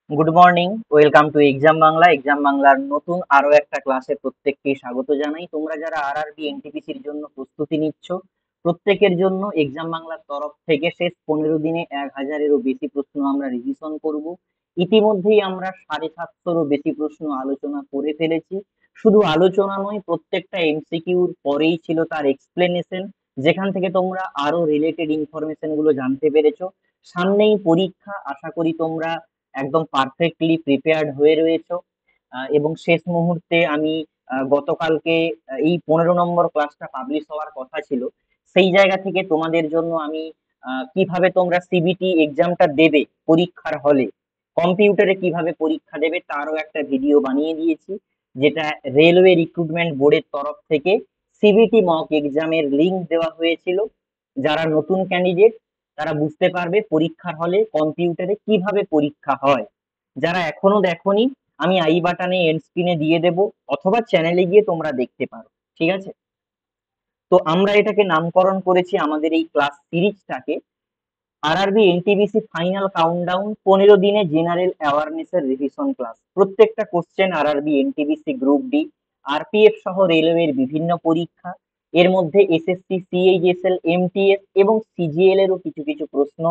Good morning, welcome to exam Bangla. Exam বাংলার নতুন আরো একটা ক্লাসে প্রত্যেককে স্বাগত জানাই। তোমরা যারা আরআরবি এনটিপিসির জন্য প্রস্তুতি নিচ্ছ, প্রত্যেকের জন্য এক্সাম বাংলার তরফ থেকে শেষ 15 দিনে 1000-এরও বেশি প্রশ্ন আমরা রিভিশন করব। ইতিমধ্যেই আমরা 750-রও বেশি প্রশ্ন আলোচনা করে ফেলেছি। শুধু আলোচনা নয়, প্রত্যেকটা এমসিকিউর পরেই ছিল তার এক্সপ্লেনেশন, যেখান থেকে তোমরা আরো রিলেটেড ইনফরমেশন গুলো জানতে পেরেছো। সামনেই পরীক্ষা, আশা করি তোমরা একদম পারফেক্টলি প্রিপেয়ার্ড হয়ে রয়েছো। এবং শেষ মুহূর্তে আমি গতকালকে এই 15 নম্বর ক্লাসটা পাবলিশ হওয়ার কথা ছিল, সেই জায়গা থেকে তোমাদের জন্য আমি কিভাবে তোমরা সিবিটি এক্সামটা দেবে পরীক্ষার হলে, কম্পিউটারে কিভাবে পরীক্ষা দেবে তারও একটা ভিডিও বানিয়ে দিয়েছি, যেটা রেলওয়ে রিক্রুটমেন্ট বোর্ডের তরফ থেকে সিবিটি মক এক্সামের লিংক দেওয়া হয়েছিল। যারা নতুন ক্যান্ডিডেট তারা বুঝতে পারবে পরীক্ষার হলে কম্পিউটারে কিভাবে পরীক্ষা হয়। যারা এখনো দেখোনি, আমি আই বাটনে এন্ড স্ক্রিনে দিয়ে দেব, অথবা চ্যানেলে গিয়ে তোমরা দেখতে পারো। ঠিক আছে? তো আমরা এটাকে নামকরণ করেছি আমাদের এই ক্লাস সিরিজটাকে আরআরবি এনটিবিসি ফাইনাল কাউন্টডাউন 15 দিনে জেনারেল অ্যাওয়ারনেস এর রিভিশন ক্লাস। প্রত্যেকটা question RRB NTPC group D, RPF সহ রেলওয়ের বিভিন্ন পরীক্ষা, এর মধ্যে এসএসসি, সিএইচএসএল, এমটিএস এবং সিজিএল এরও কিছু কিছু প্রশ্ন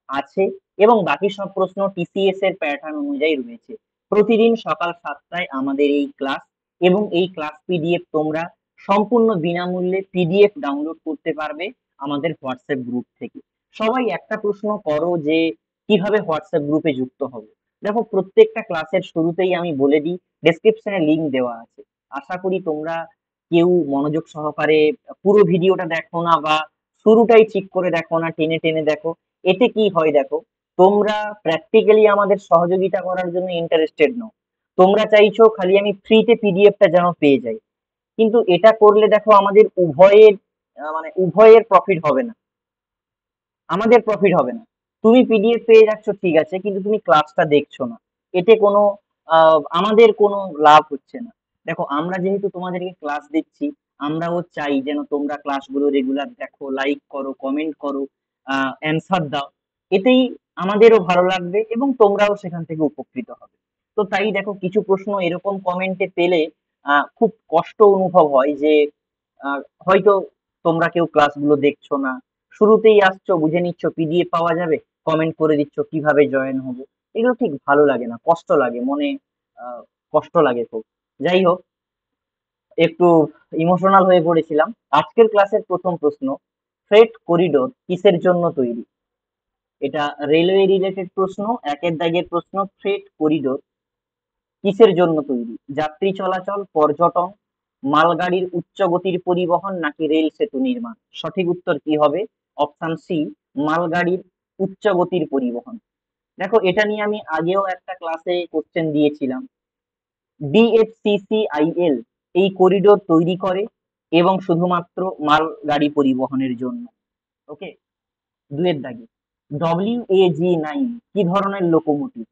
আছে, এবং বাকি সব প্রশ্ন টিসিএস এর প্যাটার্ন অনুযায়ী রয়েছে। প্রতিদিন সকাল 7টায় আমাদের এই ক্লাস, এবং এই ক্লাস পিডিএফ তোমরা সম্পূর্ণ বিনামূল্যে পিডিএফ ডাউনলোড করতে পারবে আমাদের হোয়াটসঅ্যাপ গ্রুপ থেকে। সবাই একটা প্রশ্ন করো যে কিভাবে হোয়াটসঅ্যাপ গ্রুপে যুক্ত হবে। দেখো, প্রত্যেকটা ক্লাসের শুরুতেই আমি বলে দিই, ডেসক্রিপশনে লিংক দেওয়া আছে। আশা করি তোমরা কেউ মনোযোগ সহকারে পুরো ভিডিওটা দেখো না, বা শুরুটাই ঠিক করে দেখো না, টেনে টেনে দেখো। এতে কি হয় দেখো, তোমরা প্র্যাকটিক্যালি আমাদের সহযোগিতা করার জন্য ইন্টারেস্টেড নও। তোমরা চাইছো খালি আমি ফ্রিতে পিডিএফটা যেন পেয়ে যাই, কিন্তু এটা করলে দেখো আমাদের উভয়ের উভয়ের প্রফিট হবে না, আমাদের প্রফিট হবে না। তুমি পিডিএফ পেয়ে যাচ্ছ ঠিক আছে, কিন্তু তুমি ক্লাসটা দেখছো না। এতে কোনো আমাদের কোনো লাভ হচ্ছে না। দেখো, আমরা যেহেতু তোমাদেরকে ক্লাস দিচ্ছি, আমরাও চাই যেন তোমরা ক্লাসগুলো রেগুলার দেখো, লাইক করো, কমেন্ট করো, অ্যান্সার দাও। এতেই আমাদেরও ভালো লাগবে এবং তোমরাও সেখান থেকে উপকৃত হবে। তো তাই দেখো, কিছু প্রশ্ন এরকম কমেন্টে পেলে খুব কষ্ট অনুভব হয় যে হয়তো তোমরা কেউ ক্লাসগুলো দেখছো না, শুরুতেই আসছো, বুঝে নিচ্ছ পিডিএফ পাওয়া যাবে, কমেন্ট করে দিচ্ছ কিভাবে জয়েন হব। এগুলো ঠিক ভালো লাগে না, কষ্ট লাগে মনে, আহ, কষ্ট লাগে খুব। যাই হোক, একটু ইমোশনাল হয়ে পড়েছিলাম। আজকের ক্লাসের প্রথম প্রশ্ন, ফ্রেট করিডোর কিসের জন্য তৈরি? এটা রেলওয়ে রিলেটেড প্রশ্ন। একের দাগের প্রশ্ন, ফ্রেট করিডোর কিসের জন্য তৈরি? যাত্রী চলাচল, পর্যটন, মালগাড়ির উচ্চ গতির পরিবহন, নাকি রেল সেতু নির্মাণ? সঠিক উত্তর কি হবে? অপশন সি, মালগাড়ির উচ্চ গতির পরিবহন। দেখো, এটা নিয়ে আমি আগেও একটা ক্লাসে কোশ্চেন দিয়েছিলাম। ডিএফসিসিআইএল এই করিডোর তৈরি করে, এবং শুধুমাত্র মালগাড়ি পরিবহনের জন্য। ওকে। দুয়ের দাগে, WAG-9 কি ধরনের লোকোমোটিভ?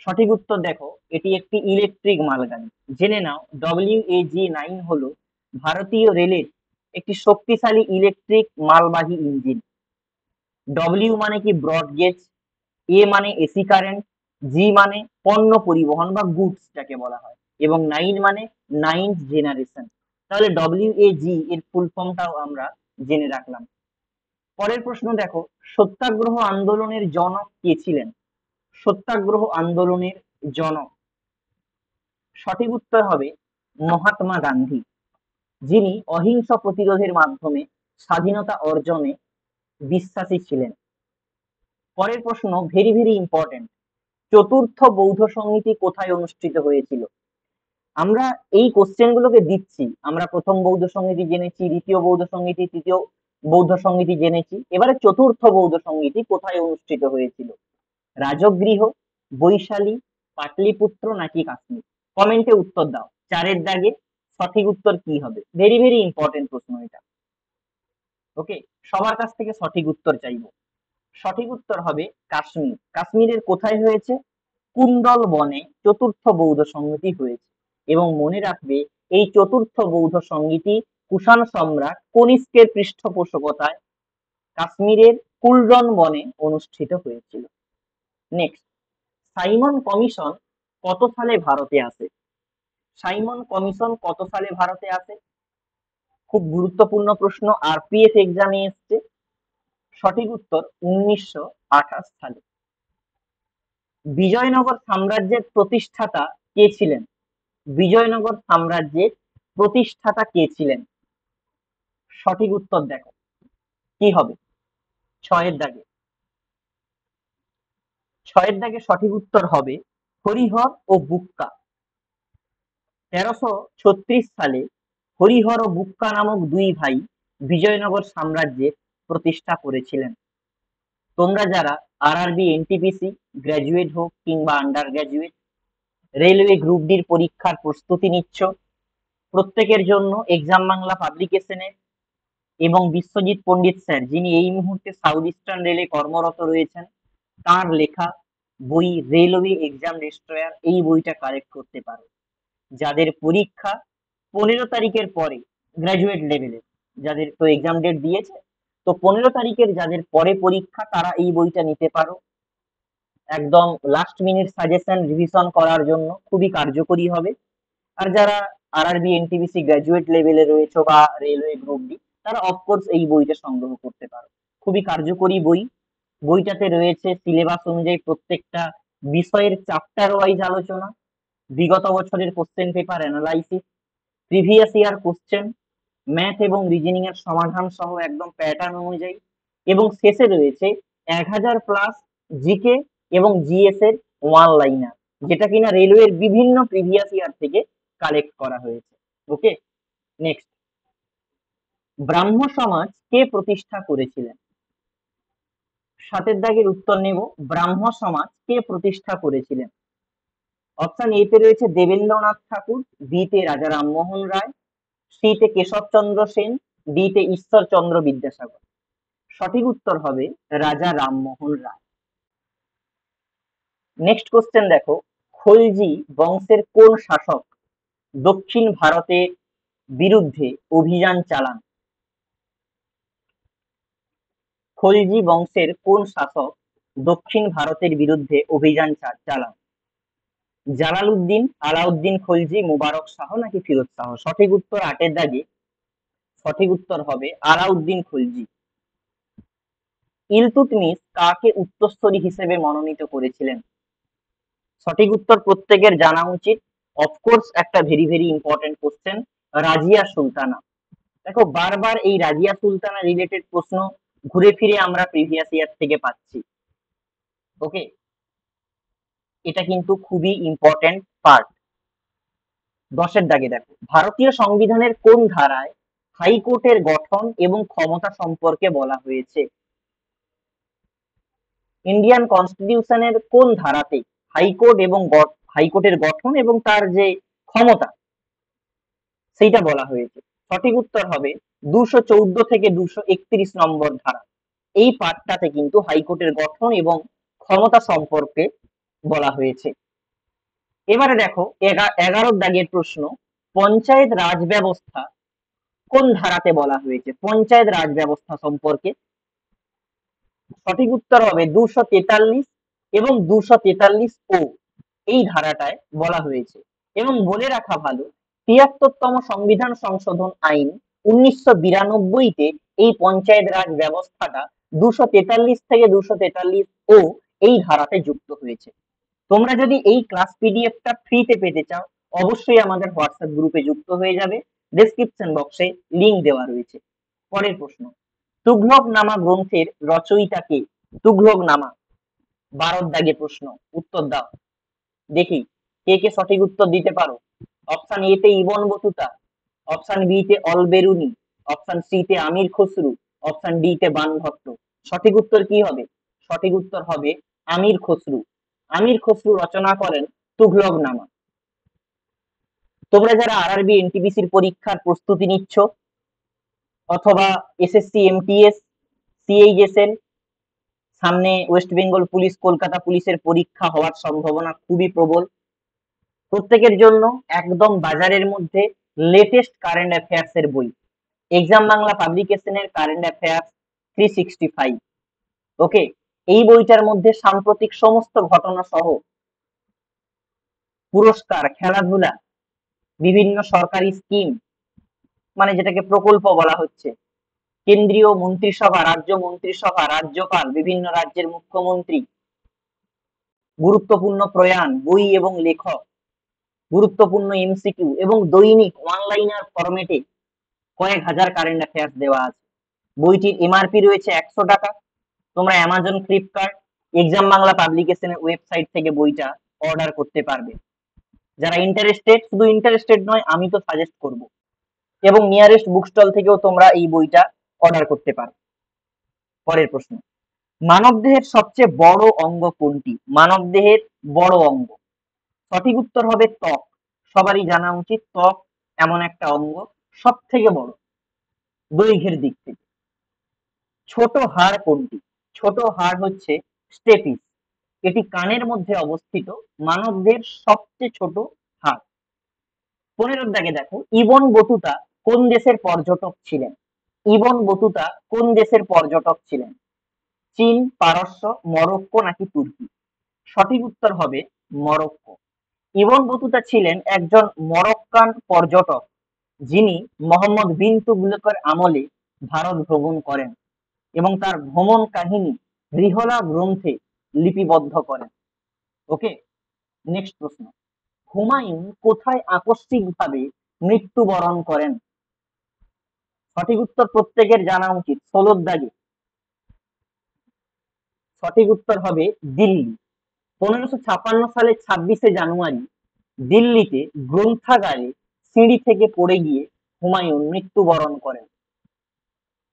সঠিক উত্তর দেখো, এটি একটি ইলেকট্রিক মালগাড়ি। জেনে নাও, WAG-9 হলো ভারতীয় রেলের একটি শক্তিশালী ইলেকট্রিক মালবাহী ইঞ্জিন। ডব্লিউ মানে কি ব্রড গেজ, এ মানে এসি কারেন্ট, জি মানে পণ্য পরিবহন বা গুডস যাকে বলা হয়, এবং 9 মানে নাইন্থ জেনারেশন। তাহলে WAG এর ফুল ফর্মটাও আমরা জেনে রাখলাম। পরের প্রশ্ন দেখো, সত্যাগ্রহ আন্দোলনের জনক কে ছিলেন? সত্যাগ্রহ আন্দোলনের জনক, সঠিক উত্তর হবে মহাত্মা গান্ধী, যিনি অহিংস প্রতিরোধের মাধ্যমে স্বাধীনতা অর্জনে বিশ্বাসী ছিলেন। পরের প্রশ্ন ভেরি ভেরি ইম্পর্টেন্ট, চতুর্থ বৌদ্ধ সমিতি কোথায় অনুষ্ঠিত হয়েছিল? আমরা এই কোশ্চেন গুলোকে দিচ্ছি, আমরা প্রথম বৌদ্ধ সমিতি জেনেছি, দ্বিতীয় বৌদ্ধ সমিতি, তৃতীয় বৌদ্ধ সমিতি জেনেছি, এবারে চতুর্থ বৌদ্ধ সমিতি কোথায় অনুষ্ঠিত হয়েছিল? রাজগৃহ, বৈশালী, পাটলিপুত্র, নাকি কাশ্মীর? কমেন্টে উত্তর দাও। চারের দাগে সঠিক উত্তর কি হবে? ভেরি ভেরি ইম্পর্টেন্ট প্রশ্ন এটা। ওকে, সবার কাছ থেকে সঠিক উত্তর চাইবো। সঠিক উত্তর হবে কাশ্মীর। কাশ্মীরের কোথায় হয়েছে? কুন্দল বনে চতুর্থ বৌদ্ধ সমিতি হয়েছে। এবং মনে রাখবে, এই চতুর্থ বৌদ্ধ সমিতি কুষাণ সম্রাট কনিষ্কের পৃষ্ঠপোষকতায় কাশ্মীরের কুলডন বনে অনুষ্ঠিত হয়েছিল। নেক্সট, সাইমন কমিশন কত সালে ভারতে আসে? সাইমন কমিশন কত সালে ভারতে আসে? খুব গুরুত্বপূর্ণ প্রশ্ন, আরপিএফ এক্সামে এসছে। সঠিক উত্তর 1928 সালে। বিজয়নগর সাম্রাজ্যের প্রতিষ্ঠাতা কে ছিলেন? বিজয়নগর সাম্রাজ্যের প্রতিষ্ঠাতা কে ছিলেন? সঠিক উত্তর দেখো কি হবে, ছয়ের দাগে। ছয়ের দাগে সঠিক উত্তর হবে হরিহর ও বুক্কা। 1336 সালে হরিহর ও বুক্কা নামক দুই ভাই বিজয়নগর সাম্রাজ্যের প্রতিষ্ঠা করেছিলেন। তোমরা যারা আরআরবি এনটিপিসি গ্র্যাজুয়েট হোক কিংবা আন্ডার গ্র্যাজুয়েট, রেলওয়ে গ্রুপ ডির পরীক্ষার প্রস্তুতি নিচ্ছ, প্রত্যেকের জন্য এক্সাম বাংলা পাবলিকেশনের এবং বিশ্বজিৎ পণ্ডিত স্যার, যিনি এই মুহূর্তে সাউথ ইস্টার্ন রেলে কর্মরত রয়েছেন, তার লেখা বই রেলওয়ে এক্সাম ডেস্ট্রয়ার, এই বইটা কালেক্ট করতে পারো। যাদের পরীক্ষা 15 তারিখের পরে গ্র্যাজুয়েট লেভেলের, যাদের তো এক্সাম ডেট দিয়েছে, তো 15 তারিখের যাদের পরে পরীক্ষা তারা এই বইটা নিতে পারো। একদম লাস্ট মিনিট সাজেশন রিভিশন করার জন্য খুবই কার্যকরী হবে। আর যারা আরআরবি এনটিপিসি গ্র্যাজুয়েট লেভেলে রয়েছে বা রেলওয়ে গ্রুপ ডি, তারা অফকোর্স এই বইটা সংগ্রহ করতে পারো। খুবই কার্যকরী বই। বইটাতে রয়েছে সিলেবাস অনুযায়ী প্রত্যেকটা বিষয়ের চ্যাপ্টার ওয়াইজ আলোচনা, বিগত বছরের question paper analysis, previous year question, math এবং রিজনিং এর সমাধান সহ একদম প্যাটার্ন অনুযায়ী, এবং শেষে রয়েছে 1000+ জিকে এবং জিএস এর ওয়ান লাইনার, যেটা কিনা রেলওয়ের বিভিন্ন প্রিভিয়াস ইয়ার থেকে কালেক্ট করা হয়েছে। ওকে, নেক্সট, ব্রাহ্ম সমাজ কে প্রতিষ্ঠা করেছিলেন? 7 দাগের উত্তর নেব, ব্রাহ্ম সমাজ কে প্রতিষ্ঠা করেছিলেন? অপশন এ তে রয়েছে দেবেন্দ্রনাথ ঠাকুর, বি তে রাজা রামমোহন রায়, সি তে কেশবচন্দ্র সেন, ডি তে ঈশ্বরচন্দ্র বিদ্যাসাগর। সঠিক উত্তর হবে রাজা রামমোহন রায়। নেক্সট কোশ্চেন দেখো, খলজি বংশের কোন শাসক দক্ষিণ ভারতের বিরুদ্ধে অভিযান চালান? খলজি বংশের কোন শাসক দক্ষিণ ভারতের বিরুদ্ধে অভিযান চালান? জালালউদ্দিন, আলাউদ্দিন খলজি, মুবারক শাহ নাকি ফিরোজ শাহ? সঠিক উত্তর 8 দাগে, সঠিক উত্তর হবে আলাউদ্দিন খলজি। ইলতুৎমিশ কাকে উত্তরসূরি হিসেবে মনোনীত করেছিলেন? সঠিক উত্তর প্রত্যেকের জানা উচিত, অফকোর্স একটা very very important question, Razia Sultana. দেখো বারবার এই রাজিয়া সুলতানা রিলেটেড প্রশ্ন ঘুরে ফিরে আমরা প্রিভিয়াস ইয়ার থেকে পাচ্ছি। ওকে, এটা কিন্তু খুবই ইম্পর্টেন্ট পার্ট। 10 দাগে দেখো, ভারতীয় সংবিধানের কোন ধারায় হাইকোর্টের গঠন এবং ক্ষমতা সম্পর্কে বলা হয়েছে? ইন্ডিয়ান কনস্টিটিউশনের কোন ধারাতে হাইকোর্ট এবং হাইকোর্টের গঠন এবং তার যে ক্ষমতা সেইটা বলা হয়েছে? সঠিক উত্তর হবে 214 থেকে 231 নম্বর ধারা। এই পার্টটাতে কিন্তু হাইকোর্টের গঠন এবং ক্ষমতা সম্পর্কে বলা হয়েছে। এবারে দেখো 11 দাগের প্রশ্ন, পঞ্চায়েত রাজ ব্যবস্থা কোন ধারাতে বলা হয়েছে? পঞ্চায়েত রাজ ব্যবস্থা সম্পর্কে সঠিক উত্তর হবে 243 এবং 243 ও, এই ধারাটায় বলা হয়েছে। এবং বলে রাখা ভালো, 73তম সংবিধান সংশোধন আইন 1992-তে এই পঞ্চায়েত রাজ ব্যবস্থাটা 243 থেকে 243 ও এই ধারাতে যুক্ত হয়েছে। তোমরা যদি এই ক্লাস পিডিএফটা ফ্রিতে পেতে চাও, অবশ্যই আমাদের হোয়াটসঅ্যাপ গ্রুপে যুক্ত হয়ে যাবে, ডেসক্রিপশন বক্সে লিংক দেওয়া রয়েছে। পরের প্রশ্ন, তুঘলক নামা গ্রন্থের রচয়িতা কে? তুঘলক নামা 12 দাগে প্রশ্ন, উত্তর দাও দেখি কে কে সঠিক উত্তর দিতে পারো। অপশন এ তে ইবন বতুতা, অপশন বি তে অল বেরুনি, অপশন সি তে আমির খসরু, অপশন ডি তে বাণভট্ট। সঠিক উত্তর কি হবে? সঠিক উত্তর হবে আমির খসরু। আমির খসরু রচনা করেন তুঘলক নামা। তোমরা যারা আরআরবি এনটিপিসির পরীক্ষার প্রস্তুতি নিচ্ছ অথবা এসএসসি এমটিএস সিএইচএসএল, সামনে ওয়েস্ট বেঙ্গল পুলিশ কলকাতা পুলিশের পরীক্ষা হওয়ার সম্ভাবনা খুবই প্রবল, প্রত্যেকের জন্য একদম বাজারের মধ্যে লেটেস্ট কারেন্ট অ্যাফেয়ার্স এর বই এক্সাম বাংলা পাবলিকেশনের কারেন্ট অ্যাফেয়ার্স 365। ওকে, এই বইটার মধ্যে সাম্প্রতিক সমস্ত ঘটনা সহ পুরস্কার, খেলাধুলা, বিভিন্ন সরকারি স্কিম, মানে যেটাকে প্রকল্প বলা হচ্ছে, কেন্দ্রীয় মন্ত্রিসভা, রাজ্য মন্ত্রিসভা, রাজ্যপাল, বিভিন্ন রাজ্যের মুখ্যমন্ত্রী, গুরুত্বপূর্ণ প্রয়াণ, বই এবং লেখক, গুরুত্বপূর্ণ এমসিকিউ এবং দৈনিক অনলাইনার ফরম্যাটে কয়েক হাজার কারেন্ট অ্যাফেয়ার্স দেওয়া আছে। বইটির এমআরপি রয়েছে 100 টাকা। তোমরা অ্যামাজন, ফ্লিপকার্ট, এক্সাম বাংলা পাবলিকেশনের ওয়েবসাইট থেকে বইটা অর্ডার করতে পারবে। যারা ইন্টারেস্টেড, শুধু ইন্টারেস্টেড নয়, আমি তো সাজেস্ট করব, এবং নিয়ারেস্ট বুক স্টল থেকেও তোমরা এই বইটা অর্ডার করতে পারো। পরের প্রশ্ন, মানবদেহের সবচেয়ে বড় অঙ্গ কোনটি? মানবদেহের বড় অঙ্গ, সঠিক উত্তর হবে ত্বক। সবারই জানা উচিত ত্বক এমন একটা অঙ্গ সব থেকে বড় দৈর্ঘ্যের দিক থেকে। ছোট হাড় কোনটি? ছোট হাড় হচ্ছে স্টেপিস, এটি কানের মধ্যে অবস্থিত মানবদেহের সবচেয়ে ছোট হাড়। 15 দাগে দেখো, ইবন বতুতা কোন দেশের পর্যটক ছিলেন? ইবন বতুতা কোন দেশের পর্যটক ছিলেন? চীন, পারস্য, মরক্কো নাকি তুর্কি? সঠিক উত্তর হবে মরক্কো। ইবন বতুতা ছিলেন একজন মরক্কান পর্যটক, যিনি মোহাম্মদ বিন তুগলকের আমলে ভারত ভ্রমণ করেন এবং তার ভ্রমণ কাহিনী রিহলা গ্রন্থে লিপিবদ্ধ করেন। ওকে, নেক্সট প্রশ্ন, হুমায়ুন কোথায় আকস্মিকভাবে মৃত্যুবরণ করেন? সঠিক উত্তর প্রত্যেকের জানা উচিত, 16 দাগে। সঠিক উত্তর হবে দিল্লি। 1556 সালের 26শে জানুয়ারি দিল্লিতে গ্রন্থাগারে সিঁড়ি থেকে পড়ে গিয়ে হুমায়ুন মৃত্যুবরণ করেন।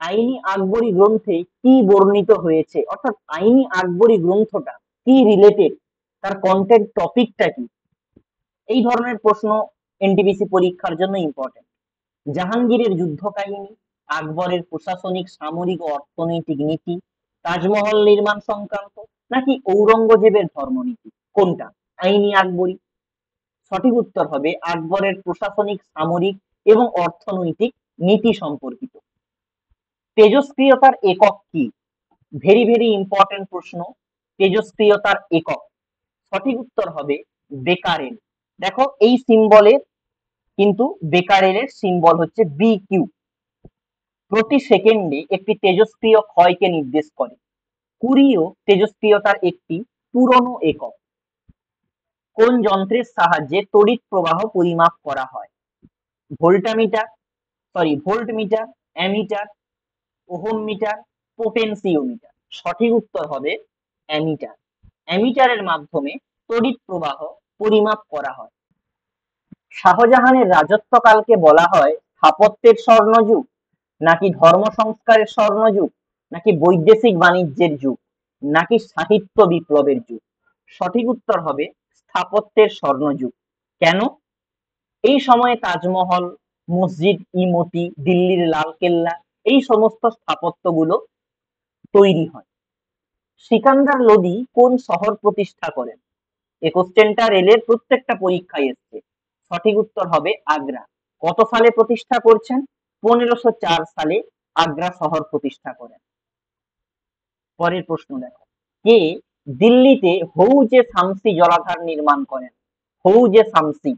আইনি আকবরী গ্রন্থে কি বর্ণিত হয়েছে, অর্থাৎ আইনি আকবরী গ্রন্থটা কি রিলেটেড, তার কন্টেন্ট টপিকটা কি? এই ধরনের প্রশ্ন এনটিপিসি পরীক্ষার জন্য ইম্পর্টেন্ট। জাহাঙ্গীরের যুদ্ধ কাহিনী, আকবরের প্রশাসনিক, সামরিক ও অর্থনৈতিক নীতি, তাজমহল নির্মাণ সংক্রান্ত, নাকি ঔরঙ্গজেবের ধর্মনীতি? কোনটা? আইনি আকবরী। সঠিক উত্তর হবে আকবরের প্রশাসনিক, সামরিক এবং অর্থনৈতিক নীতি সম্পর্কিত। তেজস্ক্রিয়তার একক কি? ভেরি ভেরি ইম্পর্টেন্ট প্রশ্ন, তেজস্ক্রিয়তার একক। সঠিক উত্তর হবে বেকারেল। দেখো এই সিম্বলের কিন্তু বেকারেলের সিম্বল হচ্ছে বিকিউ। প্রতি সেকেন্ডে একটি তেজস্ক্রিয় ক্ষয়কে নির্দেশ করে। কুড়িও তেজস্ক্রিয়তার একটি পুরনো একক। কোন যন্ত্রের সাহায্যে তড়িৎ প্রবাহ পরিমাপ করা হয়? Voltmeter, ammeter, ohm meter, potentiometer? সঠিক উত্তর হবে অ্যামিটার। অ্যামিটারের মাধ্যমে তড়িৎ প্রবাহ পরিমাপ করা হয়। শাহজাহানের রাজত্বকালকে বলা হয় স্থাপত্যের স্বর্ণযুগ, নাকি ধর্ম সংস্কারের স্বর্ণযুগ, নাকি বৈদেশিক বাণিজ্যের যুগ, নাকি সাহিত্য বিপ্লবের যুগ? সঠিক উত্তর হবে স্থাপত্যের স্বর্ণযুগ। কেন? এই সময়ে তাজমহল, মসজিদ ই মতি, দিল্লির লালকেল্লা, এই সমস্ত স্থাপত্যগুলো তৈরি হয়। সিকান্দার লোদি কোন শহর প্রতিষ্ঠা করেন? এই কোশ্চেনটা রেলের প্রত্যেকটা পরীক্ষায় এসছে। সঠিক উত্তর হবে আগ্রা। কত সালে প্রতিষ্ঠা করছেন? 1504 সালে আগ্রা শহর প্রতিষ্ঠা করেন। পরের প্রশ্ন দেখো, কে দিল্লিতে হৌজে শামসি জলাধার নির্মাণ করেন? হৌজে শামসি।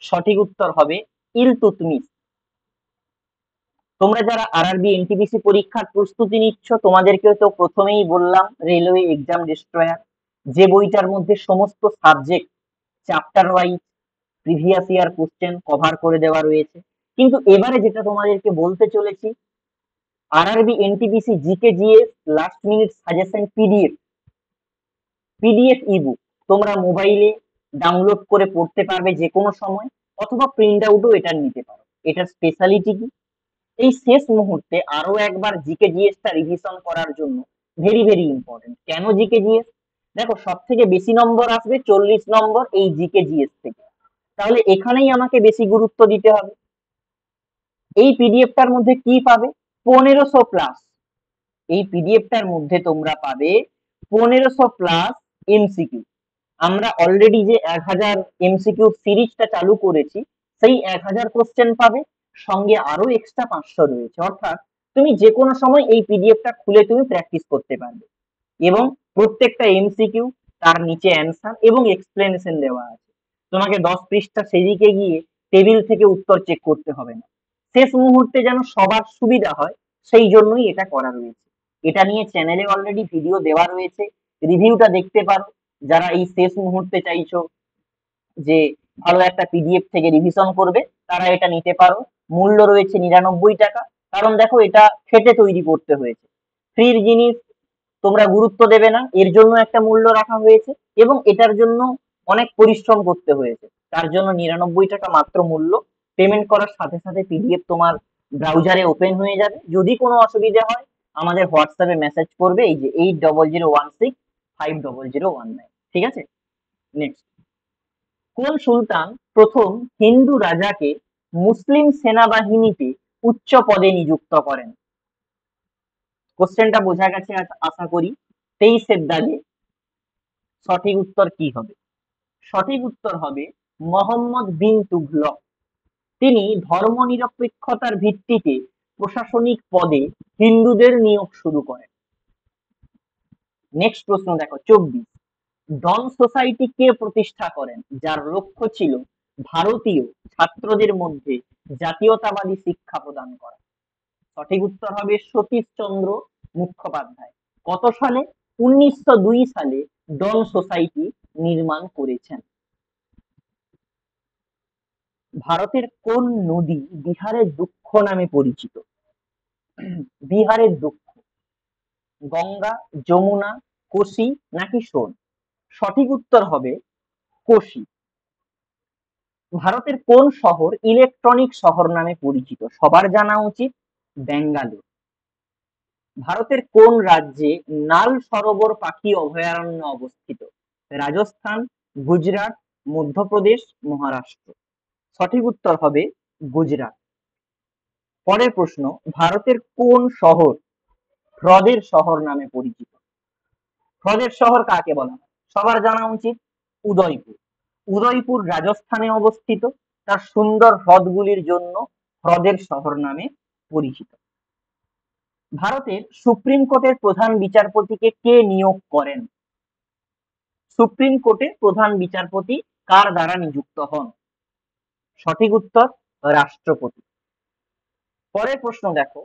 সঠিক উত্তর হবে ইলতুৎমিশ। তোমরা যারা আরআরবি এনটিপিসি পরীক্ষার প্রস্তুতি নিচ্ছ, তোমাদেরকে তো প্রথমেই বললাম রেলওয়ে এক্সাম ডেস্ট্রয়ার, যে বইটার মধ্যে সমস্ত subject chapter wise previous year question cover করে দেওয়া রয়েছে। কিন্তু এবারে যেটা তোমাদেরকে বলতে চলেছি, RRB NTPC GK GS last minute suggestion PDF ebook তোমরা মোবাইলে ডাউনলোড করে পড়তে পারবে যে কোনো সময়, অথবা প্রিন্ট আউটও এটা নিতে পারো। এটার স্পেশালিটি কি? এই শেষ মুহূর্তে আরো একবার জিকে জিএসটা রিভিশন করার জন্য ভেরি ভেরি ইম্পর্টেন্ট। কেন জিকে জিএস? দেখো সব থেকে বেশি নম্বর আসবে 40 নম্বর এই জিকে জিএস থেকে, তাহলে এখানেই আমাকে বেশি গুরুত্ব দিতে হবে। এই পিডিএফটার মধ্যে কি পাবে? 1500 প্লাস। এই পিডিএফটার মধ্যে তোমরা পাবে 1500 প্লাস এমসিকিউ। আমরা অলরেডি যে 1000 এমসিকিউ সিরিজটা চালু করেছি, সেই 1000 কোশ্চেন পাবে, সঙ্গে আরো এক্সট্রা 500 রয়েছে। অর্থাৎ তুমি যে কোনো সময় এই পিডিএফটা খুলে তুমি প্র্যাকটিস করতে পারবে, এবং প্রত্যেকটা এমসিকিউ তার নিচে অ্যান্সার এবং এক্সপ্লেনেশন দেওয়া আছে। তোমাকে 10 পৃষ্ঠা সেদিকে গিয়ে টেবিল থেকে উত্তর চেক করতে হবে না। শেষ মুহূর্তে যেন সবার সুবিধা হয় সেই জন্যই এটা করা রয়েছে। এটা নিয়ে চ্যানেলে অলরেডি ভিডিও দেওয়া রয়েছে, রিভিউটা দেখতে পারো। যারা এই শেষ মুহূর্তে চাইছো যে ভালো একটা পিডিএফ থেকে রিভিশন করবে, তারা এটা নিতে পারো। মূল্য রয়েছে 99 টাকা। কারণ দেখো, এটা খেটে তৈরি করতে হয়েছে। ফ্রির জিনিস তোমরা গুরুত্ব দেবে না, এর জন্য একটা মূল্য রাখা হয়েছে এবং এটার জন্য অনেক পরিশ্রম করতে হয়েছে। তার জন্য 99 টাকা মাত্র মূল্য। পেমেন্ট করার সাথে সাথে পিডিএফ তোমার ব্রাউজারে ওপেন হয়ে যাবে। যদি কোনো অসুবিধা হয় আমাদের হোয়াটসঅ্যাপে মেসেজ করবে, এই যে 8001650019। ঠিক আছে, নেক্সট। কোন সুলতান প্রথম হিন্দু রাজাকে মুসলিম সেনাবাহিনীতে উচ্চ পদে নিযুক্ত করেন? কোশ্চেনটা বোঝা গেছে আশা করি। 23-এর দাগে সঠিক উত্তর কি হবে? সঠিক উত্তর হবে মোহাম্মদ বিন তুঘলক। তিনি ধর্মনিরপেক্ষতার ভিত্তিতে প্রশাসনিক পদে হিন্দুদের নিয়োগ শুরু করেন। নেক্সট প্রশ্ন দেখো, 24। ডন সোসাইটি কে প্রতিষ্ঠা করেন, যার লক্ষ্য ছিল ভারতীয় ছাত্রদের মধ্যে জাতীয়তাবাদী শিক্ষা প্রদান করা? সঠিক উত্তর হবে সতীশচন্দ্র মুখোপাধ্যায়। কত সালে? 1902 সালে ডন সোসাইটি নির্মাণ করেছেন। ভারতের কোন নদী বিহারের দুঃখ নামে পরিচিত? বিহারের দুঃখ। গঙ্গা, যমুনা, কোশি নাকি সোন? সঠিক উত্তর হবে কোশি। ভারতের কোন শহর ইলেকট্রনিক শহর নামে পরিচিত? সবার জানা উচিত, বেঙ্গালুরু। ভারতের কোন রাজ্যে নাল সরোবর পাখি অভয়ারণ্য অবস্থিত? রাজস্থান, গুজরাট, মধ্যপ্রদেশ, মহারাষ্ট্র। সঠিক উত্তর হবে গুজরাট। পরের প্রশ্ন, ভারতের কোন শহর হ্রদের শহর নামে পরিচিত? হ্রদের শহর কাকে বলা হয়? সবার জানা উচিত, উদয়পুর। উদয়পুর রাজস্থানে অবস্থিত, তার সুন্দর হ্রদগুলির জন্য হ্রদের শহর নামে পরিচিত। ভারতের সুপ্রিম কোর্টের প্রধান বিচারপতিকে কে নিয়োগ করেন? সুপ্রিম কোর্টের প্রধান বিচারপতি কার দ্বারা নিযুক্ত হন? সঠিক উত্তর রাষ্ট্রপতি। পরের প্রশ্ন দেখো,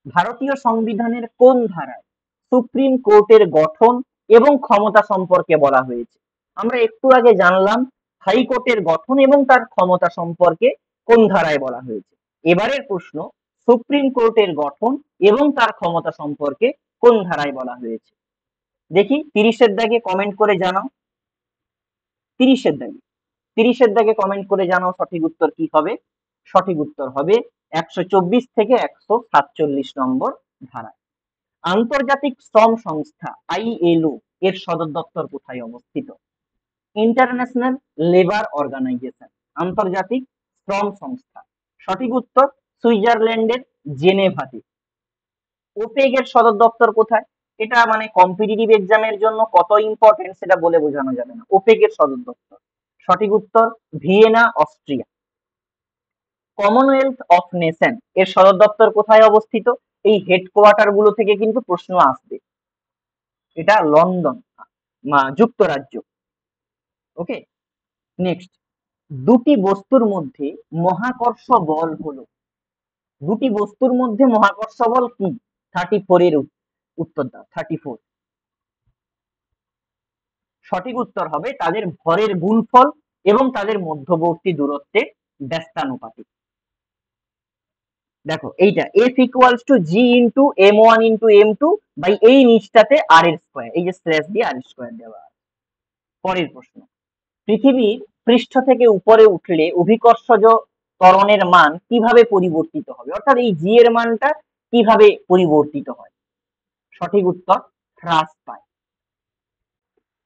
ভারতীয় সংবিধানের কোন ধারায় সুপ্রিম কোর্টের গঠন এবং ক্ষমতা সম্পর্কে বলা হয়েছে? আমরা একটু আগে জানলাম হাইকোর্টের গঠন এবং তার ক্ষমতা সম্পর্কে কোন ধারায় বলা হয়েছে। এবারের প্রশ্ন, সুপ্রিম কোর্টের গঠন এবং তার ক্ষমতা সম্পর্কে কোন ধারায় বলা হয়েছে? দেখি 30-এর দাগে কমেন্ট করে জানাও। 30-এর দাগে 30-এর দাগে কমেন্ট করে জানাও সঠিক উত্তর কি হবে। সঠিক উত্তর হবে 124 থেকে 147 নম্বর ধারায়। আন্তর্জাতিক শ্রম সংস্থা আইএলও এর সদর দপ্তর কোথায় অবস্থিত? ইন্টারন্যাশনাল লেবার অর্গানাইজেশন, আন্তর্জাতিক শ্রম সংস্থা। সঠিক উত্তর সুইজারল্যান্ডের জেনেভাতে। ওপেক এর সদর দপ্তর কোথায়? এটা মানে কম্পিটিটিভ এক্সামের জন্য কত ইম্পর্টেন্ট সেটা বলে বোঝানো যাবে না। ওপেক এর সদর দপ্তর, সঠিক উত্তর Vienna, Austria. Commonwealth of nation এর সদর দপ্তর কোথায় অবস্থিত? এই হেডকোয়ার্টার গুলো থেকে কিন্তু প্রশ্ন আসবে। এটা লন্ডন, যুক্তরাজ্য। ওকে, নেক্সট। দুটি বস্তুর মধ্যে মহাকর্ষ বল হলো, দুটি বস্তুর মধ্যে মহাকর্ষ বল কি? 34 এর উত্তর দাও, 34। সঠিক উত্তর হবে তাদের ভরের গুণফল এবং তাদের মধ্যবর্তী দূরত্বের ব্যস্তানুপাতিক। দেখো এইটা F equals to G into M1 into M2 by এই নিচটাতে R এর স্কয়ার, এই যে স্ল্যাশ দিয়ে R স্কয়ার দেওয়া আছে। পরের প্রশ্ন, পৃথিবীর পৃষ্ঠ থেকে উপরে উঠলে অভিকর্ষজ ত্বরণের মান কিভাবে পরিবর্তিত হবে? অর্থাৎ এই জি এর মানটা কিভাবে পরিবর্তিত হয়? সঠিক উত্তর হ্রাস পায়।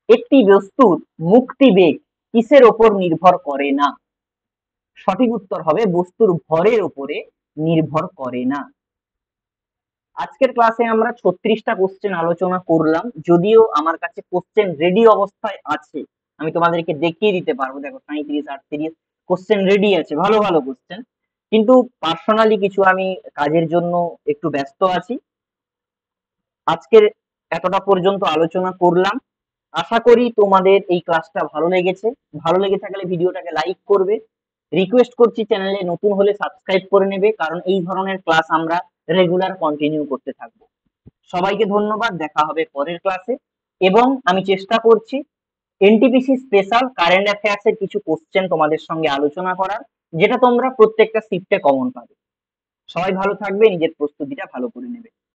একটি বস্তুর মুক্তি বেগ কিসের ওপর নির্ভর করে না? সঠিক উত্তর হবে বস্তুর ভরের উপরে নির্ভর করে না। আজকের ক্লাসে আমরা 36টা কোশ্চেন আলোচনা করলাম। যদিও আমার কাছে কোশ্চেন রেডি অবস্থায় আছে, আমি তোমাদেরকে দেখিয়ে দিতে পারবো। দেখো 37, 38 কোশ্চেন রেডি আছে, ভালো ভালো কোশ্চেন। কিন্তু পার্সোনালি কিছু আমি কাজের জন্য একটু ব্যস্ত আছি। আজকের এতটা পর্যন্ত আলোচনা করলাম। আশা করি তোমাদের এই ক্লাসটা ভালো লেগেছে। ভালো লেগে থাকলে ভিডিওটাকে লাইক করবে। রিকোয়েস্ট করছি চ্যানেলে নতুন হলে সাবস্ক্রাইব করে নেবে, কারণ এই ধরনের ক্লাস আমরা রেগুলার কন্টিনিউ করতে থাকবো। সবাইকে ধন্যবাদ, দেখা হবে পরের ক্লাসে। এবং আমি চেষ্টা করছি এনটিপিসি স্পেশাল কারেন্ট অ্যাফেয়ার্স এর কিছু কোশ্চেন তোমাদের সঙ্গে আলোচনা করার, যেটা তোমরা প্রত্যেকটা শিফটে কমন পাবে। সবাই ভালো থাকবে, নিজের প্রস্তুতিটা ভালো করে নেবে।